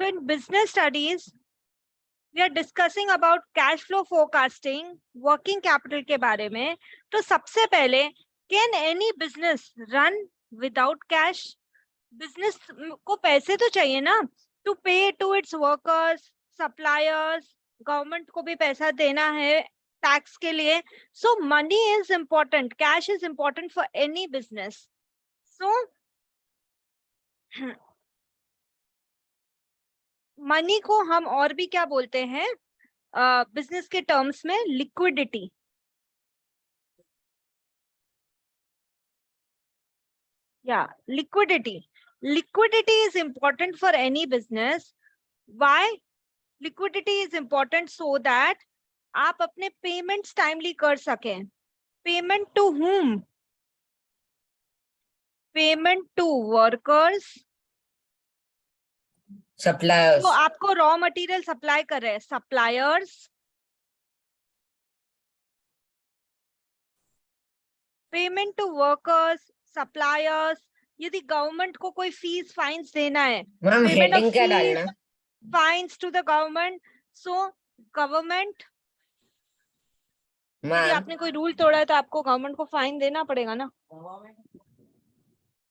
So in business studies, we are discussing about cash flow forecasting, working capital के बारे में. तो सबसे पहले, can any business run without cash? Business को पैसे तो चाहिए ना, to pay to its workers, suppliers, government को भी पैसा देना है tax के लिए. So money is important, cash is important for any business. So money को हम और भी क्या बोलते हैं बिजनेस के टर्म्स में? लिक्विडिटी. या liquidity. Liquidity is important for any business. Why liquidity is important? So that आप अपने पेमेंट्स टाइमली कर सकें. Payment to whom? Payment to workers. Suppliers. तो आपको रॉ मटेरियल सप्लाई कर रहे हैं, suppliers. Payment to workers, suppliers. यदि गवर्नमेंट को कोई फीस फाइन्स देना है, मैम पेमेंट हेडिंग ऑफ क्या फीस डालना? Fines to the government. So government, यदि मैम आपने कोई रूल तोड़ा है तो आपको गवर्नमेंट को फाइन देना पड़ेगा ना.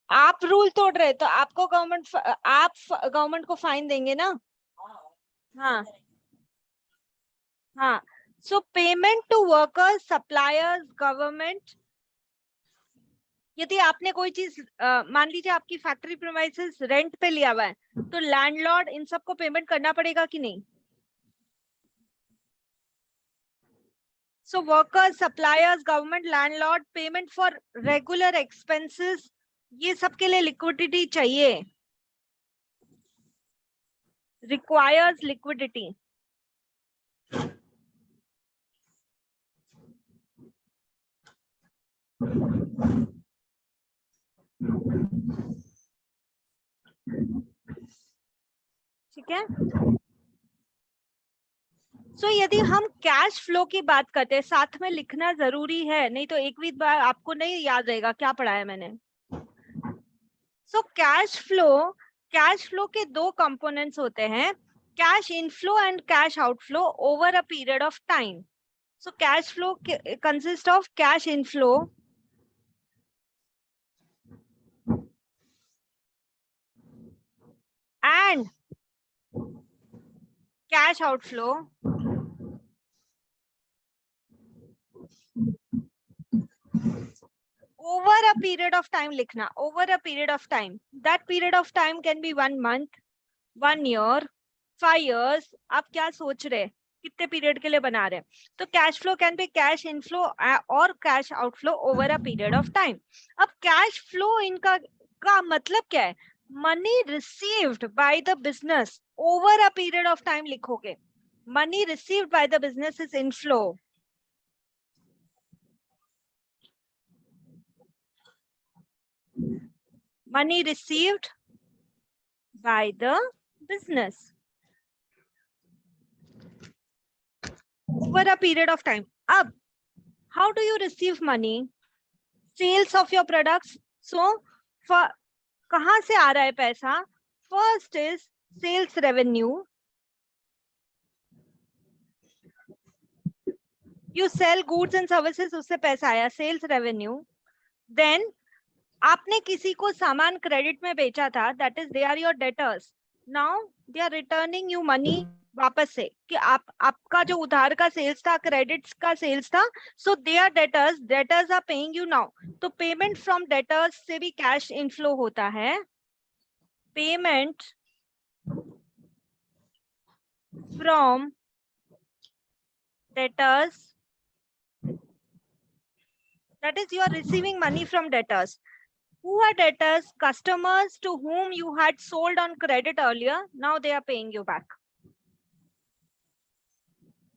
आप रूल तोड़ रहे तो आपको आप गवर्नमेंट को फाइन देंगे ना. हाँ हाँ. So payment to workers, suppliers, government. यदि आपने कोई चीज मान लीजिए आपकी फैक्ट्री प्रीमाइसेस रेंट पे लिया हुआ है, तो लैंडलॉर्ड इन सबको पेमेंट करना पड़ेगा कि नहीं? So workers, suppliers, government, landlord, payment for regular expenses, ये सब के लिए लिक्विडिटी चाहिए. Requires liquidity. ठीक है. सो यदि हम कैश फ्लो की बात करते हैं, साथ में लिखना जरूरी है, नहीं तो एक भी बार आपको नहीं याद रहेगा क्या पढ़ाया मैंने. सो कैश फ्लो के दो कंपोनेंट्स होते हैं, cash inflow and cash outflow over a period of time. So cash flow consist of cash inflow and cash outflow over a period of time. लिखना over a period of time. That period of time can be 1 month, 1 year, 5 years. आप क्या सोच रहे, कितने period के लिए बना रहे? तो cash flow can be cash inflow और cash outflow over a period of time. अब कैश फ्लो इनका का मतलब क्या है? Money received by the business over a period of time लिखोगे. Money received by the business is inflow. Money received by the business over a period of time. Ab, how do you receive money? Sales of your products. So, कहाँ से आ रहा है पैसा? First is sales revenue. You sell goods and services, उससे पैसा आया, sales revenue. Then आपने किसी को सामान क्रेडिट में बेचा था, that is they are your debtors. Now they are returning you money वापस से, कि आपका जो उधार का सेल्स था, क्रेडिट्स का सेल्स था, so they are debtors are paying you now. तो पेमेंट फ्रॉम डेटर्स से भी कैश इनफ्लो होता है. Payment from debtors, that is you are receiving money from debtors. Who are debtors? Customers to whom you had sold on credit earlier. Now they are paying you back.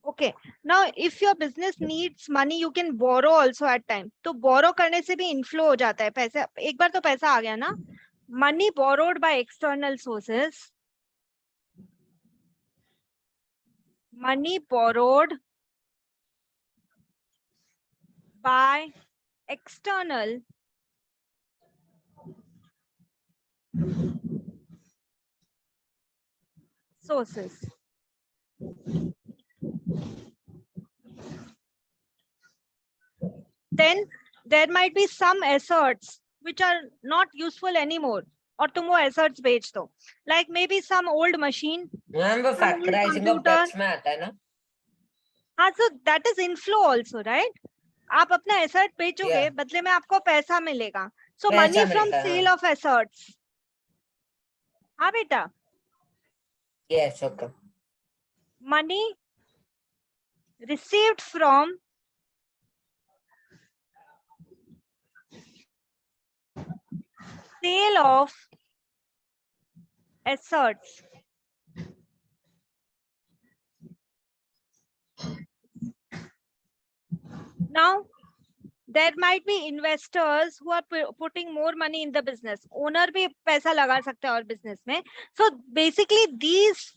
Okay. Now, if your business needs money, you can borrow also at time. तो borrow करने से भी inflow हो जाता है पैसे. एक बार तो पैसा आ गया ना. Money borrowed by external sources. Money borrowed by external sources. Then there might be some assets which are not useful anymore, और तुम वो assets बेच दो, like maybe some old machine, ma'am वो फैक्टराइजिंग ऑफ डेट्स में आता है ना? हाँ, so that is inflow also, right? आप अपना एसेट बेचोगे, बदले में आपको पैसा मिलेगा, so money from sale of assets. हाँ बेटा, yes, okay. money received from sale of assets. Now there might be investors who are putting more money in the business. Owner भी पैसा लगा सकता है और business में. So basically these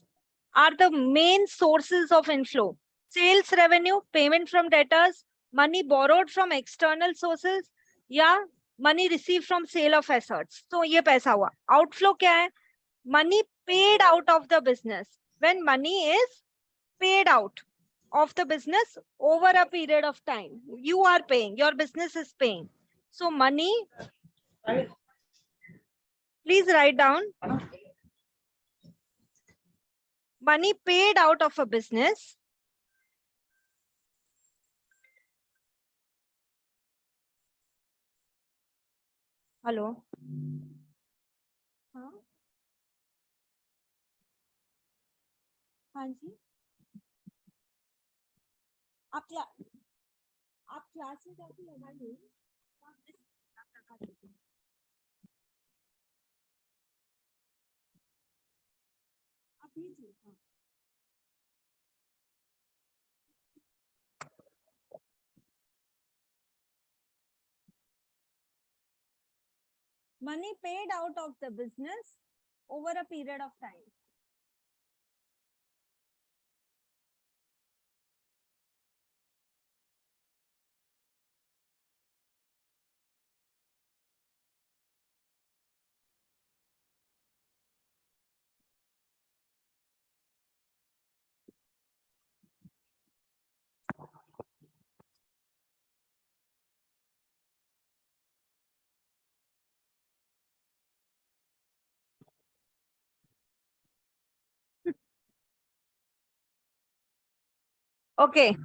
are the main sources of inflow: sales revenue, payment from debtors, money borrowed from external sources, या money received from sale of assets. So ये पैसा हुआ. Outflow क्या है? Money paid out of the business. When money is paid out of the business over a period of time, you are paying, your business is paying. So money, please write down, money paid out of a business hello, हाँ हाँ जी, आप class में जाके लगाइए, आप भेजिए। Money paid out of the business over a period of time. Okay,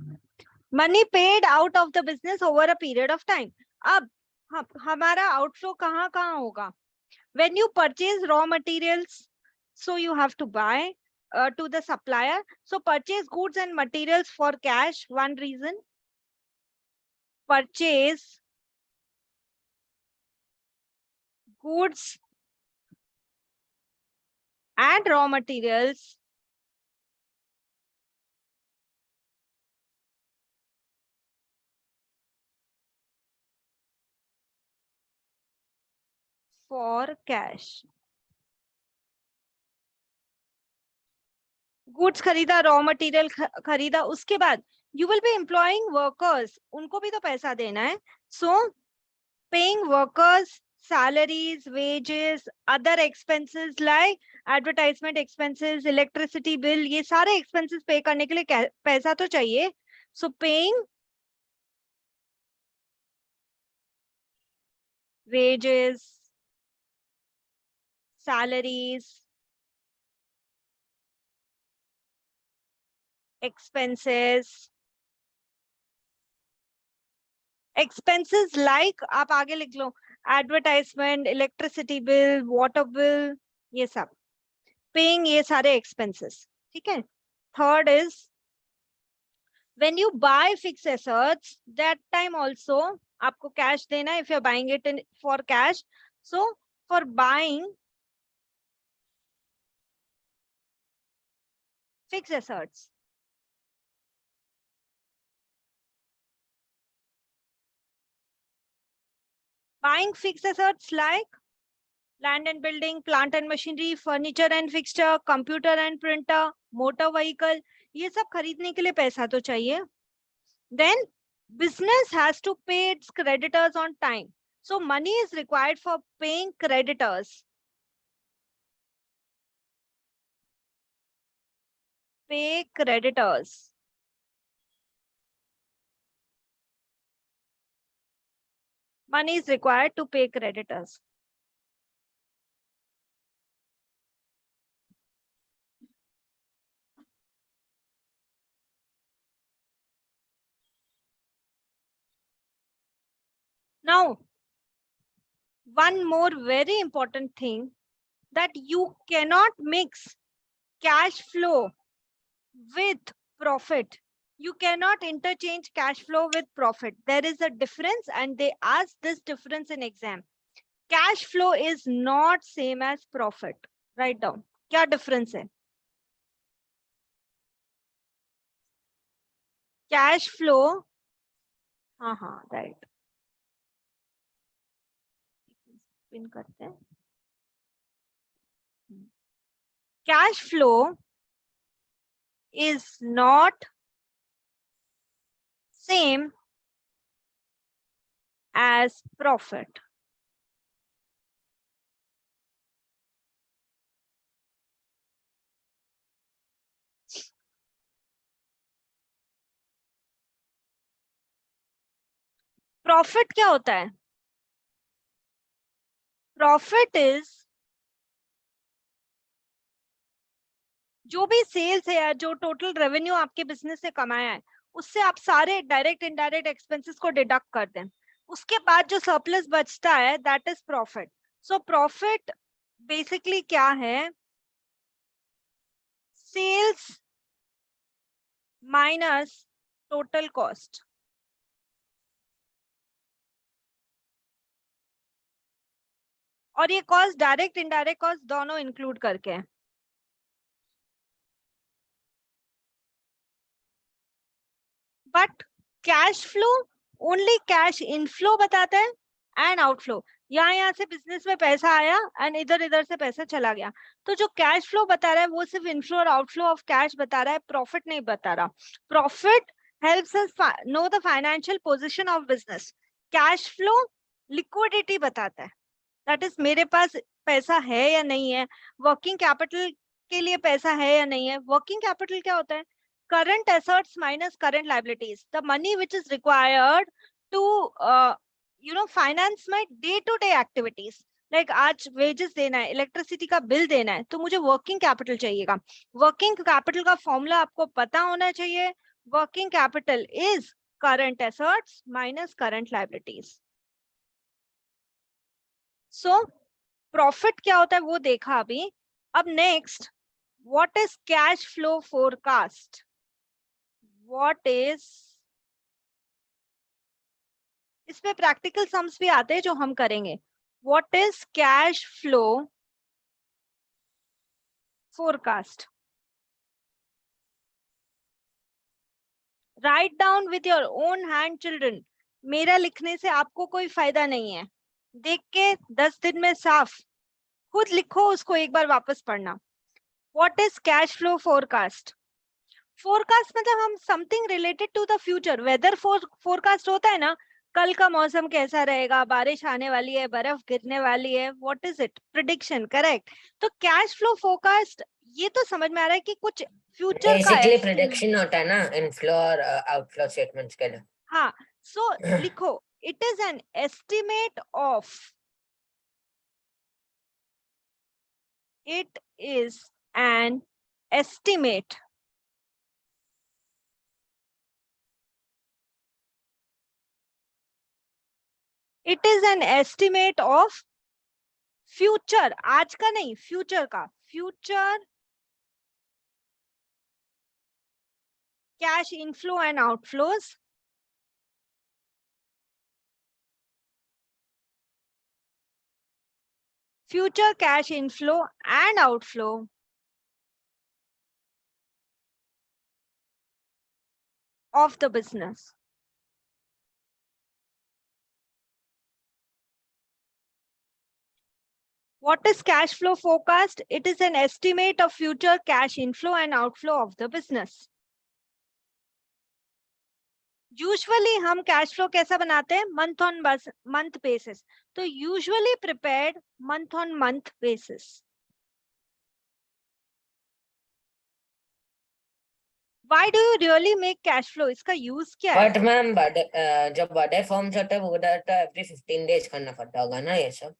money paid out of the business over a period of time. अब हमारा outflow कहाँ कहाँ होगा? When you purchase raw materials, so you have to buy to the supplier. So purchase goods and materials for cash, one reason. Purchase goods and raw materials for cash. Goods खरीदा, raw material खरीदा, उसके बाद you will be employing workers, उनको भी तो पैसा देना है. So paying workers, salaries, wages, other expenses like advertisement expenses, electricity bill, ये सारे expenses पे करने के लिए पैसा तो चाहिए. So paying wages, salaries, expenses, expenses like आप आगे लिख लो, advertisement, electricity bill, water bill, ये सब paying ये सारे expenses. ठीक है. Third is when you buy fixed assets, that time also आपको cash देना है if you're buying it for cash. So for buying fixed assets, buying fixed assets like land and building, plant and machinery, furniture and fixture, computer and printer, motor vehicle, ये सब खरीदने के लिए पैसा तो चाहिए. Then business has to pay its creditors on time. So money is required for paying creditors. pay creditors. Money is required to pay creditors. Now, one more very important thing, that you cannot mix cash flow with profit. You cannot interchange cash flow with profit. There is a difference, and they ask this difference in exam. Cash flow is not same as profit. Write down. क्या difference है? Cash flow. हाँ, right. Pin करते हैं. Cash flow is not same as profit. Profit क्या होता है? Profit is जो भी सेल्स है या जो टोटल रेवेन्यू आपके बिजनेस से कमाया है, उससे आप सारे डायरेक्ट इनडायरेक्ट एक्सपेंसेस को डिडक्ट कर दें. उसके बाद जो सरप्लस बचता है, that is profit. So profit basically क्या है? Sales minus total cost. और ये कॉस्ट डायरेक्ट इनडायरेक्ट कॉस्ट दोनों इंक्लूड करके है. But cash flow only cash inflow बताता है एंड आउटफ्लो. यहाँ से बिजनेस में पैसा आया एंड इधर इधर से पैसा चला गया. तो जो कैश फ्लो बता रहा है वो सिर्फ इनफ्लो और आउटफ्लो ऑफ कैश बता रहा है, प्रॉफिट नहीं बता रहा. Profit helps us know the financial position of business. Cash flow liquidity बताता है, दैट इज मेरे पास पैसा है या नहीं है, वर्किंग कैपिटल के लिए पैसा है या नहीं है. वर्किंग कैपिटल क्या होता है? current assets minus current liabilities, the money which is required to finance my day to day activities. like आज wages देना है, electricity का bill देना है, तो मुझे working capital चाहिएगा. working capital का formula आपको पता होना चाहिए. working capital is current assets minus current liabilities. so profit क्या होता है वो देखा अभी. अब next, what is cash flow forecast? What is, इसमें प्रैक्टिकल सम्स भी आते हैं जो हम करेंगे. What is cash flow forecast? Write down with your own hand, children. मेरा लिखने से आपको कोई फायदा नहीं है. देख के 10 दिन में साफ खुद लिखो, उसको एक बार वापस पढ़ना. What is cash flow forecast? Forecast मतलब हम something related to the future. Weather forecast होता है ना, कल का मौसम कैसा रहेगा, बारिश आने वाली है, बर्फ गिरने वाली है, what is it? Prediction. Correct. तो कैश फ्लो फोरकास्ट ये तो समझ में आ रहा है कि कुछ फ्यूचर का बेसिकली प्रेडिक्शन होता है ना इनफ्लो और आउटफ्लो स्टेटमेंट्स के लिए. हाँ, सो लिखो, it is an estimate of, it is an estimate it is an estimate of future. आज का नहीं, फ्यूचर का. Future cash inflow and outflows. Future cash inflow and outflow of the business. What is cash flow forecast? It is an estimate of future cash inflow and outflow of the business. Usually हम cash flow कैसा बनाते हैं? month on month basis. तो usually prepared month on month basis. Why do you really make cash flow? इसका use क्या है? But ma'am जब बड़े फॉर्म्स होते हैं वो उधर तो एवरी 15 डेज करना पड़ता होगा ना ये सब।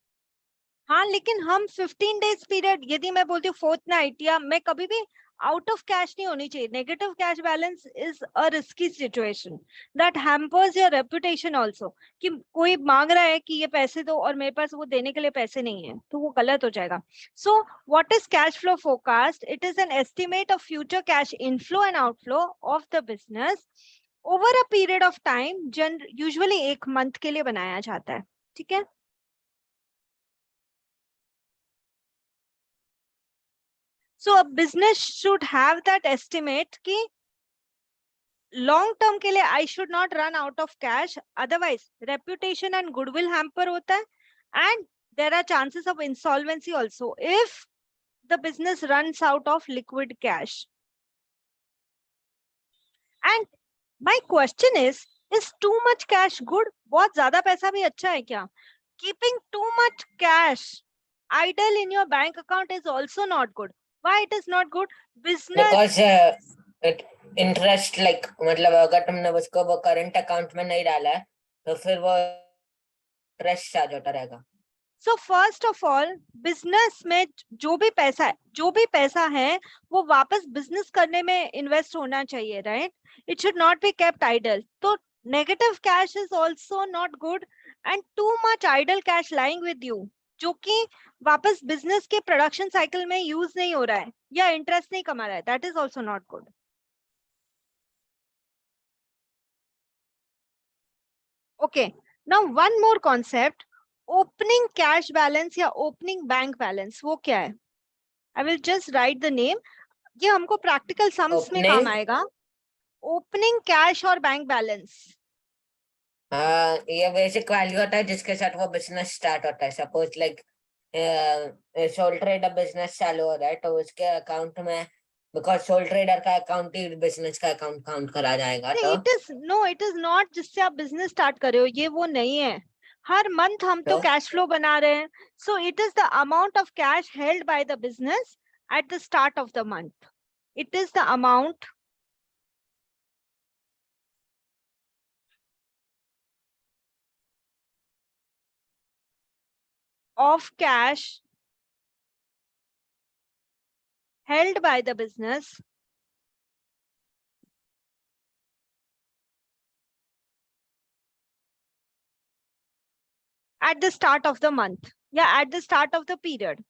हाँ, लेकिन हम 15 डेज पीरियड, यदि मैं बोलती हूँ फोर्थ नाइट, या मैं कभी भी आउट ऑफ कैश नहीं होनी चाहिए. Negative cash balance is a risky situation that hampers your reputation also. कि कोई मांग रहा है कि ये पैसे दो और मेरे पास वो देने के लिए पैसे नहीं है, तो वो गलत हो जाएगा. So what is cash flow forecast? It is an estimate of future cash inflow and outflow of the business over a period of time. Usually 1 month के लिए बनाया जाता है. ठीक है. So a business should have that estimate कि long term के लिए I should not run out of cash, otherwise reputation and goodwill hamper होता है, and there are chances of insolvency also if the business runs out of liquid cash. And my question is too much cash good? बहुत ज्यादा पैसा भी अच्छा है क्या? Keeping too much cash idle in your bank account is also not good. Why it is not good? Business because interest like मतलब अगर तुमने उसको वो करंट अकाउंट में नहीं डाला है तो फिर वो इंटरेस्ट चार्ज होता रहेगा. So first of all, business में जो भी पैसा है वो वापस बिजनेस करने में इन्वेस्ट होना चाहिए, right? It should not be kept idle. तो negative cash is also not good, and too much idle cash lying with you जो कि वापस बिजनेस के प्रोडक्शन साइकिल में यूज नहीं हो रहा है या इंटरेस्ट नहीं कमा रहा है, that is also not good. Okay, now one more concept. Opening cash balance या ओपनिंग बैंक बैलेंस, वो क्या है? I will just right the name. ये हमको प्रैक्टिकल सम्स में काम आएगा. ओपनिंग कैश और बैंक बैलेंस. ये बेसिक वैल्यू होता है जिसके साथ वो बिजनेस स्टार्ट होता है. Suppose like soul trader business चालू हो रहा है तो उसके अकाउंट में बिकॉज सोल ट्रेडर का अकाउंट ही बिजनेस का अकाउंट काउंट करा जाएगा. तो इट इज नॉट जिससे आप बिजनेस स्टार्ट कर रहे हो, ये वो नहीं है. हर मंथ हम तो कैश फ्लो बना रहे हैं. So it is the amount of cash held by the business at the start of the month. It is the amount of cash held by the business at the start of the month, yeah, at the start of the period.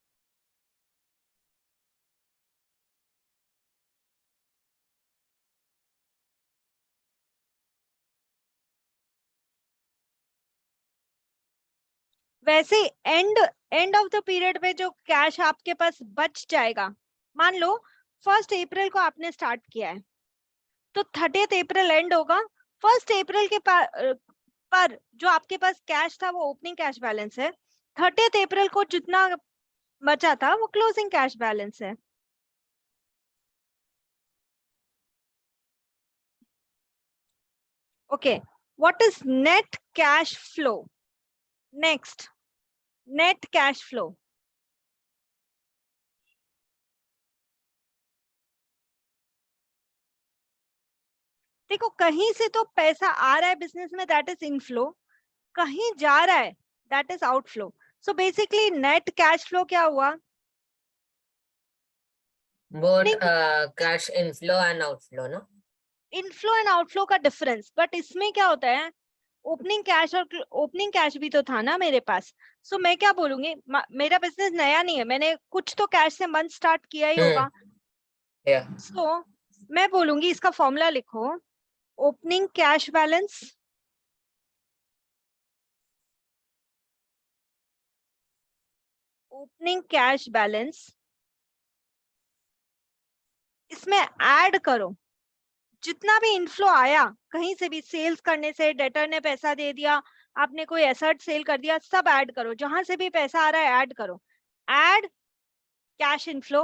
वैसे end of the period में जो cash आपके पास बच जाएगा, मान लो 1 अप्रैल को आपने start किया है तो 30 अप्रैल एंड होगा. 1 अप्रैल के पर जो आपके पास कैश था वो ओपनिंग कैश बैलेंस है. 30 अप्रैल को जितना बचा था वो क्लोजिंग कैश बैलेंस है. Okay, what is net cash flow? Next, net cash flow. देखो, कहीं से तो पैसा आ रहा है बिजनेस में, दैट इज इनफ्लो. कहीं जा रहा है, that is outflow. So basically net cash flow क्या हुआ? Both cash inflow and outflow ना. इनफ्लो एंड आउटफ्लो का डिफरेंस. बट इसमें क्या होता है, ओपनिंग कैश और ओपनिंग कैश भी तो था ना मेरे पास. सो मैं क्या बोलूंगी, मेरा बिजनेस नया नहीं है, मैंने कुछ तो कैश से मंथ स्टार्ट किया ही होगा. सो मैं बोलूंगी इसका फॉर्मूला लिखो. ओपनिंग कैश बैलेंस इसमें ऐड करो जितना भी इनफ्लो आया कहीं से भी, सेल्स करने से, डेटर ने पैसा दे दिया, आपने कोई एसेट सेल कर दिया, सब ऐड करो. जहां से भी पैसा आ रहा है ऐड करो. Add cash inflow.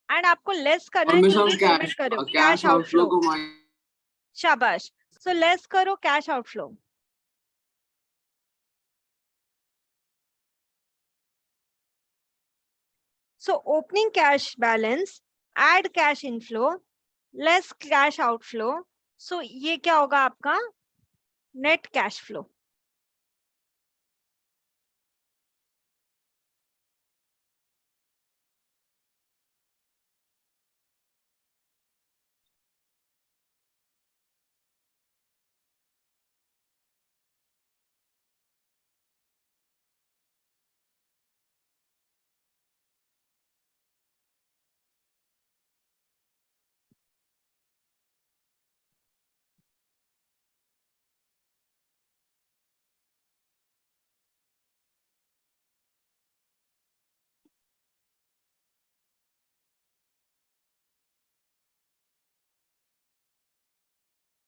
एंड आपको लेस करना है जो भी पेमेंट करो, कैश आउटफ्लो. शाबाश. सो लेस करो cash outflow. So opening cash balance, add cash inflow, less cash outflow. So ये क्या होगा आपका net cash flow.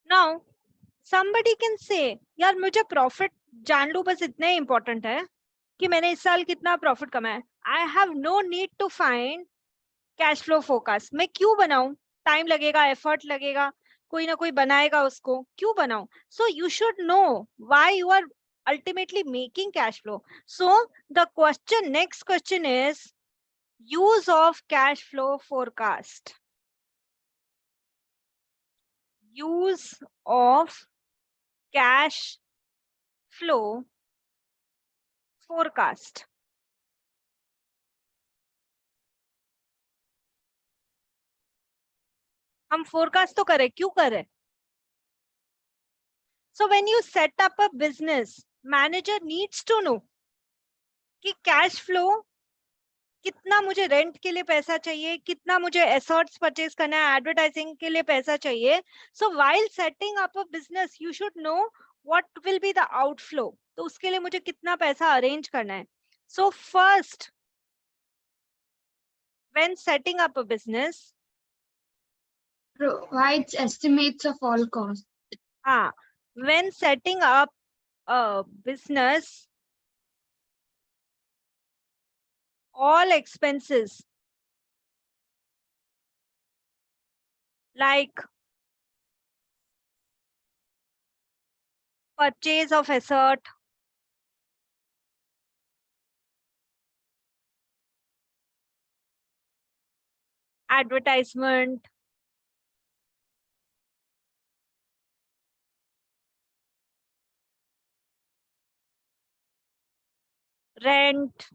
Now somebody can say यार मुझे प्रॉफिट जान लूं बस इतना ही इंपॉर्टेंट है कि मैंने इस साल कितना प्रॉफिट कमाया. I have no need to find cash flow forecast. मैं क्यों बनाऊं? टाइम लगेगा, एफर्ट लगेगा, कोई ना कोई बनाएगा उसको, क्यों बनाऊं? So you should know why you are ultimately making cash flow. So the question, next question is use of cash flow forecast. Use of cash flow forecast. हम forecast तो करें, क्यों करें? So when you set up a business, manager needs to know कि cash flow कितना मुझे rent के लिए पैसा चाहिए, कितना मुझे एसेट्स परचेज करना है, एडवर्टाइजिंग के लिए पैसा चाहिए. सो while setting up a business you should know what will be the outflow. तो उसके लिए मुझे कितना पैसा अरेंज करना है. So first when setting up a business, provides estimates of all costs. हाँ, when setting up a business all expenses like purchase of asset, advertisement, rent,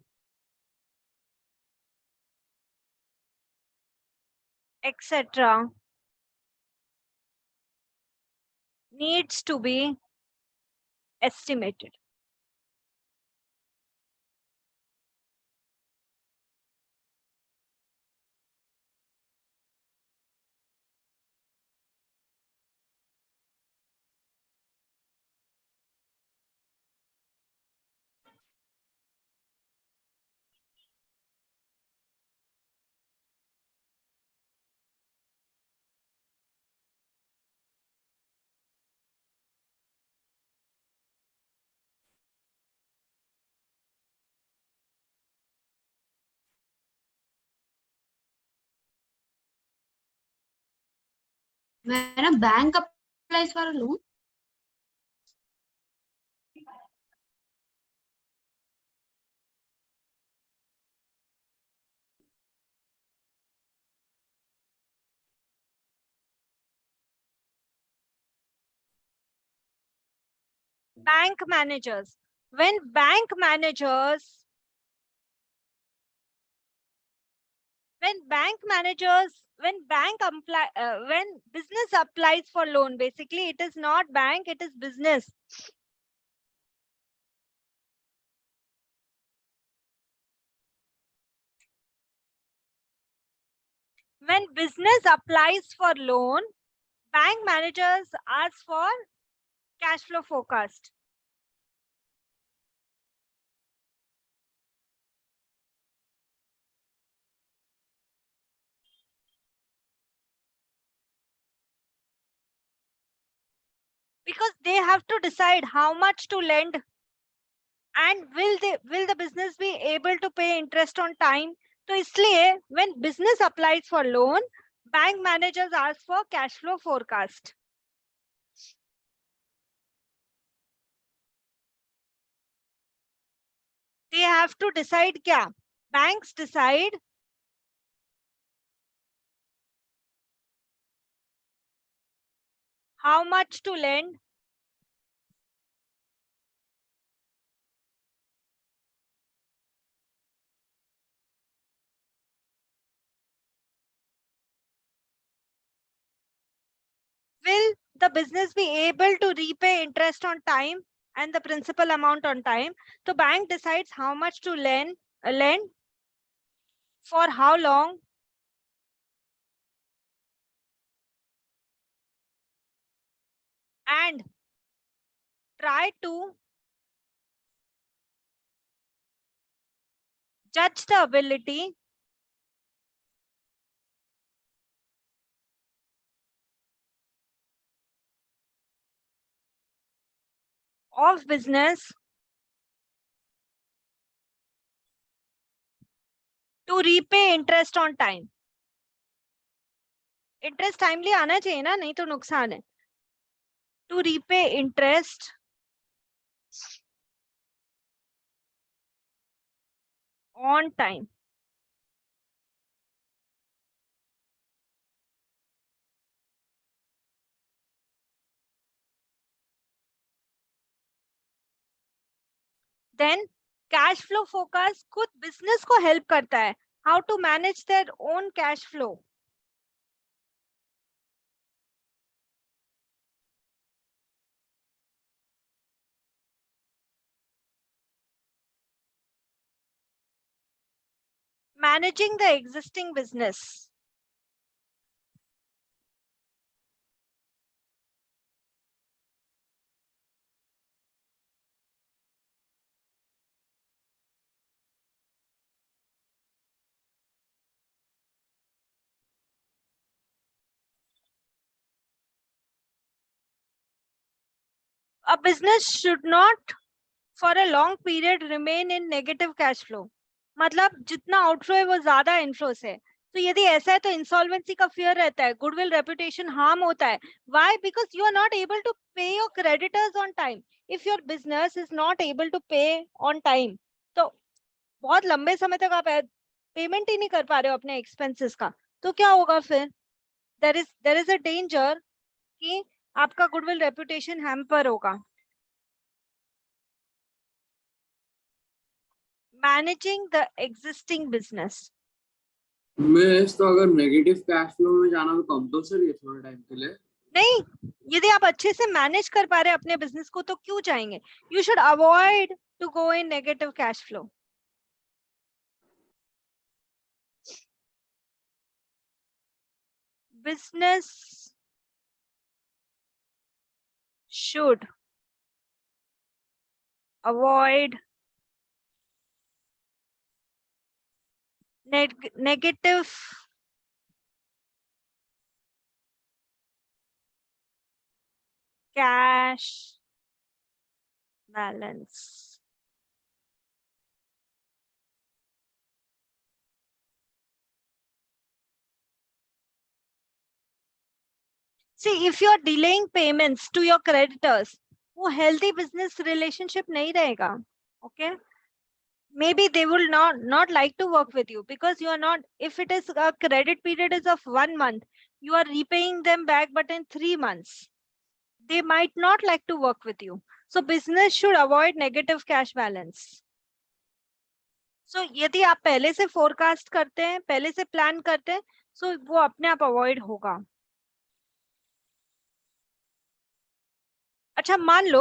etc. needs to be estimated. When a bank applies for a loan, Bank managers. When bank managers, when business applies for loan, basically it is not bank, it is business. When business applies for loan, bank managers ask for cash flow forecast. Because they have to decide how much to lend and will the business be able to pay interest on time. तो इसलिए when business applies for loan, bank managers ask for cash flow forecast. They have to decide क्या? Banks decide how much to lend, will the business be able to repay interest on time and the principal amount on time? The bank decides how much to lend for how long, and try to judge the ability of business to repay interest on time. Interest timely आना चाहिए ना, नहीं तो नुकसान है. To repay interest on time. Then cash flow focus खुद business को help करता है how to manage their own cash flow. Managing the existing business. A business should not for a long period remain in negative cash flow. मतलब जितना outflow है वो ज्यादा inflow से. तो यदि ऐसा है तो इंसॉल्वेंसी का फियर रहता है, गुडविल रेपुटेशन हार्म होता है. Why? Because you are not able to pay your creditors on time. If your business is not able to pay on time, तो बहुत लंबे समय तक आप पेमेंट ही नहीं कर पा रहे हो अपने एक्सपेंसेस का, तो क्या होगा फिर? देयर इज अ डेंजर कि आपका गुडविल रेपुटेशन हैम्पर होगा. Managing the existing business. मैं तो अगर नेगेटिव कैश फ्लो में जाना तो कंपल्सरी है थोड़े टाइम के लिए. नहीं, यदि आप अच्छे से मैनेज कर पा रहे हैं अपने बिजनेस को तो क्यों जाएंगे? You should avoid to go in negative cash flow. Business should avoid negative cash balance. See, if you're delaying payments to your creditors, वो healthy business relationship नहीं रहेगा. Okay? Maybe they will not like to work with you because you are not, if it is a credit period is of 1 month, you are repaying them back but in 3 months. They might not like to work with you. So business should avoid negative cash balance. So यदि आप पहले से forecast करते हैं, पहले से plan करते हैं, so वो अपने आप avoid होगा. अच्छा, मान लो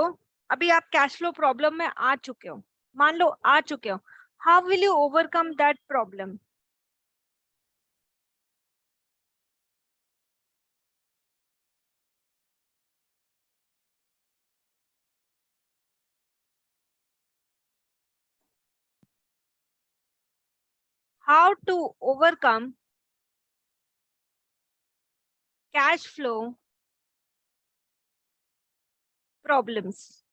अभी आप कैश फ्लो प्रॉब्लम में आ चुके हो, मान लो आ चुके हो, how will you overcome that problem? How to overcome cash flow problems?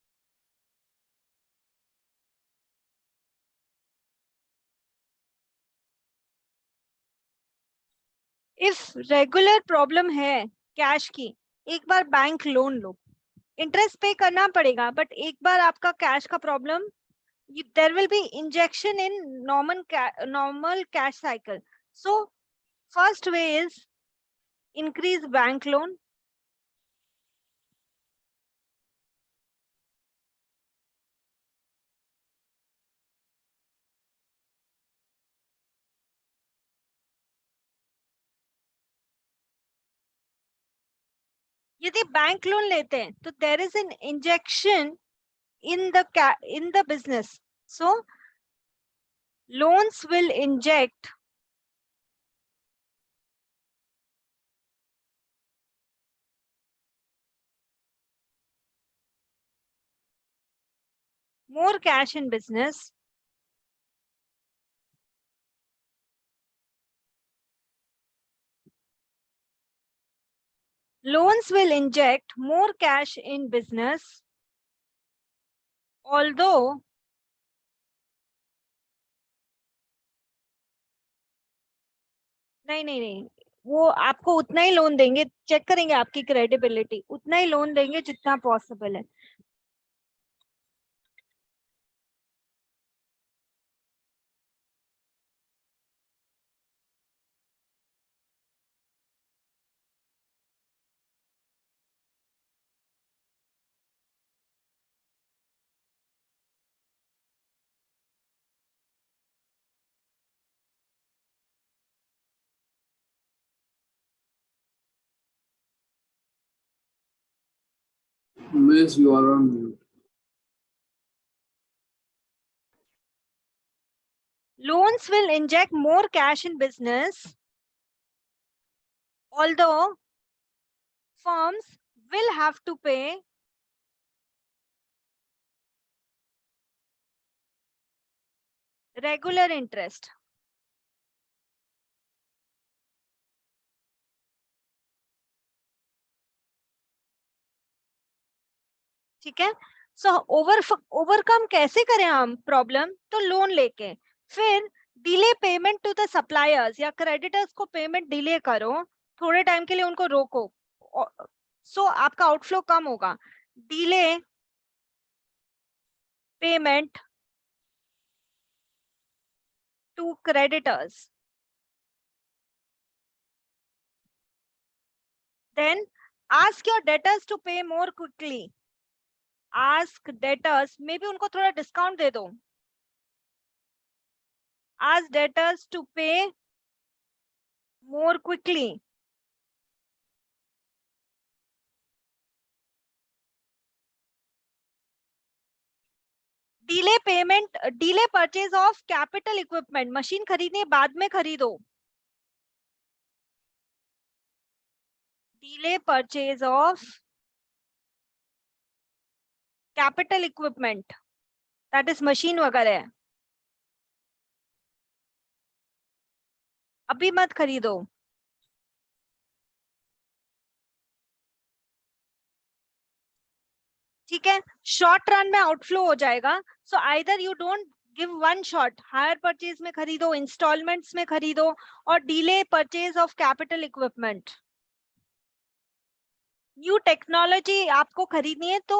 If regular problem है कैश की, एक बार बैंक लोन लो, इंटरेस्ट पे करना पड़ेगा, बट एक बार आपका कैश का problem, there will be injection in normal cash cycle. So first way is increase bank loan. यदि बैंक लोन लेते हैं तो there is an injection in the business, so loans will inject more cash in business, loans will inject more cash in business, although नहीं, वो आपको उतना ही loan देंगे, check करेंगे आपकी क्रेडिबिलिटी, उतना ही लोन देंगे जितना पॉसिबल है। Miss, you are on mute. Loans will inject more cash in business, although firms will have to pay regular interest. ठीक है, सो ओवरकम कैसे करें हम प्रॉब्लम? तो लोन लेके, फिर delay payment to the suppliers या क्रेडिटर्स को पेमेंट डिले करो, थोड़े टाइम के लिए उनको रोको, सो आपका आउटफ्लो कम होगा। Delay payment to creditors, then ask your debtors to pay more quickly, ask debtors, maybe उनको थोड़ा डिस्काउंट दे दो, ask debtors to pay more quickly. Delay payment, delay purchase of capital equipment, machine खरीदने बाद में खरीदो, delay purchase of capital equipment, that is machine वगैरह, अभी मत खरीदो। ठीक है, शॉर्ट रन में आउटफ्लो हो जाएगा, so either you don't give one shot, hire purchase में खरीदो, इंस्टॉलमेंट्स में खरीदो, और delay purchase of capital equipment. New technology आपको खरीदनी है तो